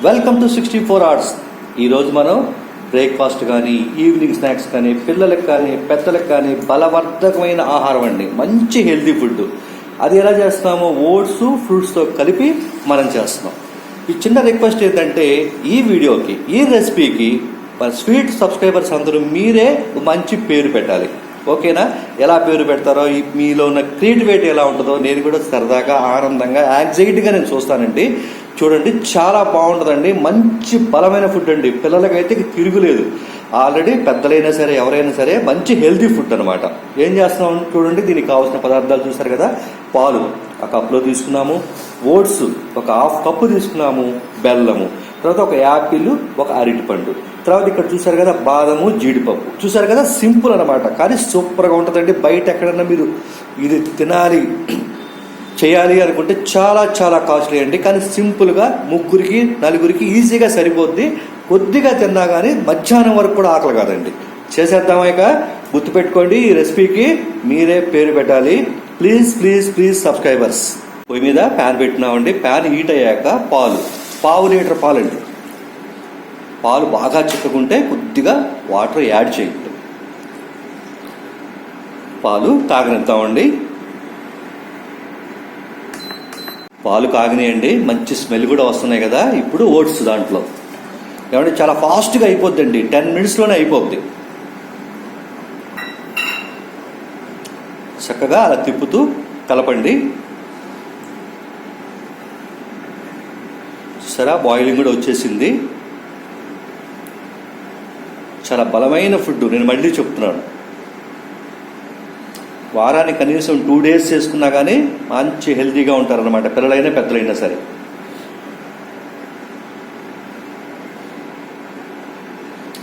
Welcome to 64 hours. ఈరోజు మనం breakfast కానీ ఈవినింగ్ స్నాక్స్ కానీ పిల్లలకు కానీ పెద్దలకు కానీ బలవర్ధకమైన ఆహారం అండి, మంచి హెల్తీ ఫుడ్. అది ఎలా చేస్తున్నామో ఓట్స్ ఫ్రూట్స్తో కలిపి మనం చేస్తున్నాం. ఈ చిన్న రిక్వెస్ట్ ఏంటంటే ఈ వీడియోకి ఈ రెసిపీకి మన స్వీట్ సబ్స్క్రైబర్స్ అందరూ మీరే మంచి పేరు పెట్టాలి. ఓకేనా? ఎలా పేరు పెడతారో, మీలో ఉన్న క్రియేటివిటీ ఎలా ఉంటుందో నేను కూడా సరదాగా ఆనందంగా యాంగ్జైటీగా నేను చూస్తానండి. చూడండి, చాలా బాగుంటుందండి. మంచి బలమైన ఫుడ్ అండి. పిల్లలకైతే తిరుగులేదు. ఆల్రెడీ పెద్దలైనా సరే ఎవరైనా సరే మంచి హెల్తీ ఫుడ్ అనమాట. ఏం చేస్తున్నాం చూడండి. దీనికి కావాల్సిన పదార్థాలు చూసారు కదా. పాలు ఒక కప్లో తీసుకున్నాము, ఓట్స్ ఒక హాఫ్ కప్పు తీసుకున్నాము, బెల్లము, తర్వాత ఒక యాపిల్, ఒక అరటిపండు, తర్వాత ఇక్కడ చూసారు కదా బాదము, జీడిపప్పు. చూసారు కదా, సింపుల్ అనమాట, కానీ సూపర్గా ఉంటుందండి. బయట ఎక్కడన్నా మీరు ఇది తినాలి చేయాలి అనుకుంటే చాలా చాలా కాస్ట్లీ అండి, కానీ సింపుల్గా ముగ్గురికి నలుగురికి ఈజీగా సరిపోద్ది. కొద్దిగా తిన్నా కానీ మధ్యాహ్నం వరకు కూడా ఆకలి కాదండి. చేసేద్దామాక గుర్తుపెట్టుకోండి, ఈ రెసిపీకి మీరే పేరు పెట్టాలి. Please please please subscribers. పొయ్యి మీద ప్యాన్ పెట్టినామండి. ప్యాన్ హీట్ అయ్యాక పావు లీటర్ పాలండి. పాలు బాగా చిక్కకుంటే కొద్దిగా వాటర్ యాడ్ చేయండి. పాలు కాగనిద్దామండి. పాలు కాగినాయండి, మంచి స్మెల్ కూడా వస్తున్నాయి కదా. ఇప్పుడు ఓట్స్ దాంట్లో ఏమంటే చాలా ఫాస్ట్గా అయిపోద్దండి, 10 minutesలోనే అయిపోద్ది. చక్కగా అలా తిప్పుతూ కలపండి. సరే, బాయిలింగ్ కూడా వచ్చేసింది. చాలా బలమైన ఫుడ్, నేను మళ్ళీ చెప్తున్నాను. వారానికి కనీసం 2 days చేసుకున్నా కానీ మంచి హెల్తీగా ఉంటారనమాట, పిల్లలైనా పెద్దలైనా సరే.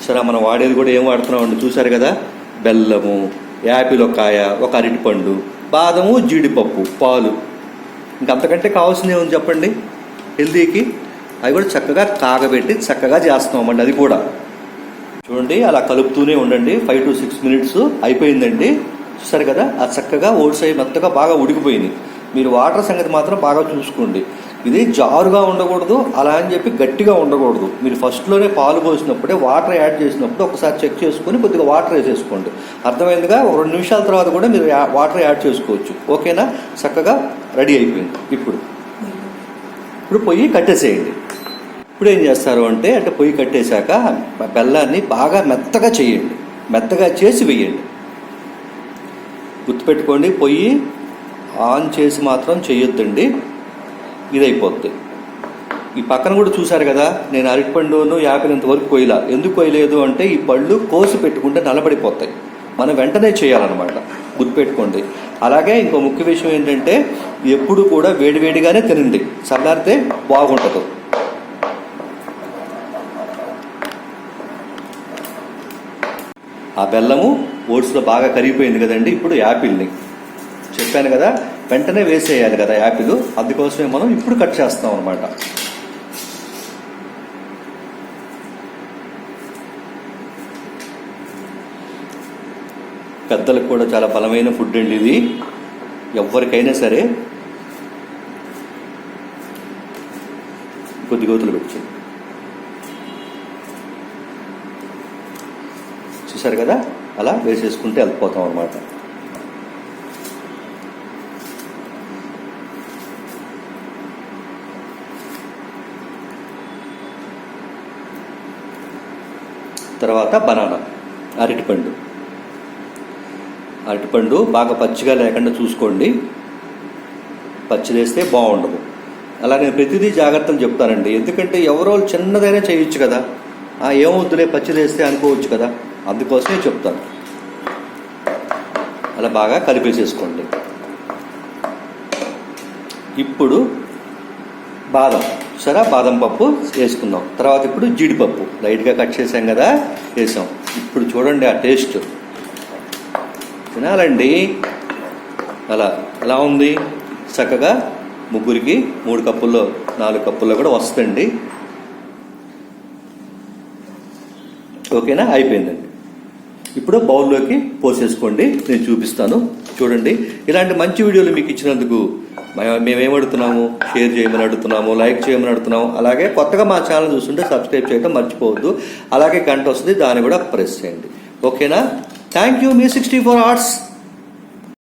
సరే, మనం వాడేది కూడా ఏం వాడుతున్నామండి చూసారు కదా. బెల్లము, యాపిల్ ఒక కాయ, ఒక అరటిపండు, బాదము, జీడిపప్పు, పాలు. ఇంకంతకంటే కావాల్సింది ఏముంది చెప్పండి హెల్తీకి. అవి కూడా చక్కగా కాగబెట్టి చక్కగా చేస్తున్నామండి. అది కూడా చూడండి, అలా కలుపుతూనే ఉండండి. 5 to 6 minutes అయిపోయిందండి. చూసారు కదా, అది చక్కగా ఓట్స్ అయ్యి మెత్తగా బాగా ఉడికిపోయింది. మీరు వాటర్ సంగతి మాత్రం బాగా చూసుకోండి. ఇది జారుగా ఉండకూడదు, అలా అని చెప్పి గట్టిగా ఉండకూడదు. మీరు ఫస్ట్లోనే పాలు పోసినప్పుడే వాటర్ యాడ్ చేసినప్పుడు ఒకసారి చెక్ చేసుకొని కొద్దిగా వాటర్ వేసేసుకోండి. అర్థమైందిగా. 2 నిమిషాల తర్వాత కూడా మీరు వాటర్ యాడ్ చేసుకోవచ్చు. ఓకేనా? చక్కగా రెడీ అయిపోయింది. ఇప్పుడు పొయ్యి కట్టేసేయండి. ఇప్పుడు ఏం చేస్తారు అంటే పొయ్యి కట్టేశాక బెల్లాన్ని బాగా మెత్తగా చేయండి, మెత్తగా చేసి వేయండి. గుర్తుపెట్టుకోండి, పొయ్యి ఆన్ చేసి మాత్రం చేయొద్దండి, ఇదైపోద్ది. ఈ పక్కన కూడా చూసారు కదా, నేను అరటిపండును యాపిల్ ఇంతవరకు కొయ్యలా. ఎందుకు కొయ్యలేదు అంటే ఈ పళ్ళు కోసి పెట్టుకుంటే నల్లబడిపోతాయి. మనం వెంటనే చేయాలన్నమాట, గుర్తుపెట్టుకోండి. అలాగే ఇంకో ముఖ్య విషయం ఏంటంటే ఎప్పుడు కూడా వేడివేడిగానే తినండి, చల్లారితే బాగుంటుంది. ఆ బెల్లము ఓట్స్లో బాగా కరిగిపోయింది కదండి. ఇప్పుడు యాపిల్ని చెప్పాను కదా, వెంటనే వేసేయాలి కదా యాపిల్. అందుకోసమే మనం ఇప్పుడు కట్ చేస్తాం అనమాట. పెద్దలకు కూడా చాలా బలమైన ఫుడ్ అండి ఇది, ఎవరికైనా సరే. కొద్ది గోతులు పెట్టింది చూసారు కదా, అలా వేసేసుకుంటే వెళ్ళిపోతాం అనమాట. తర్వాత బనానా, అరటిపండు బాగా పచ్చిగా లేకుండా చూసుకోండి, పచ్చిదేస్తే బాగుండదు. అలా నేను ప్రతిదీ జాగ్రత్తలు చెప్తానండి, ఎందుకంటే ఎవరో చిన్నదైనా చేయొచ్చు కదా, ఏమవుతులే పచ్చిదేస్తే అనుకోవచ్చు కదా, అందుకోసమే చెప్తాను. అలా బాగా కలిపేసేసుకోండి. ఇప్పుడు బాదం పప్పు వేసుకుందాం. తర్వాత ఇప్పుడు జీడిపప్పు లైట్గా కట్ చేసాం కదా, వేసాం. ఇప్పుడు చూడండి ఆ టేస్ట్, తినాలండి. అలా ఎలా ఉంది, చక్కగా ముగ్గురికి 3 కప్పుల్లో 4 కప్పుల్లో కూడా వస్తుంది. ఓకేనా? అయిపోయిందండి. ఇప్పుడు బౌల్లోకి పోసేసుకోండి, నేను చూపిస్తాను. చూడండి, ఇలాంటి మంచి వీడియోలు మీకు ఇచ్చినందుకు మేమేమడుగుతున్నాము, షేర్ చేయమని అడుగుతున్నాము, లైక్ చేయమని అడుగుతున్నాము. అలాగే కొత్తగా మా ఛానల్ చూస్తుంటే సబ్స్క్రైబ్ చేయడం మర్చిపోవద్దు. అలాగే గంట వస్తుంది, దాన్ని కూడా ప్రెస్ చేయండి. ఓకేనా? Thank you me 64 Arts.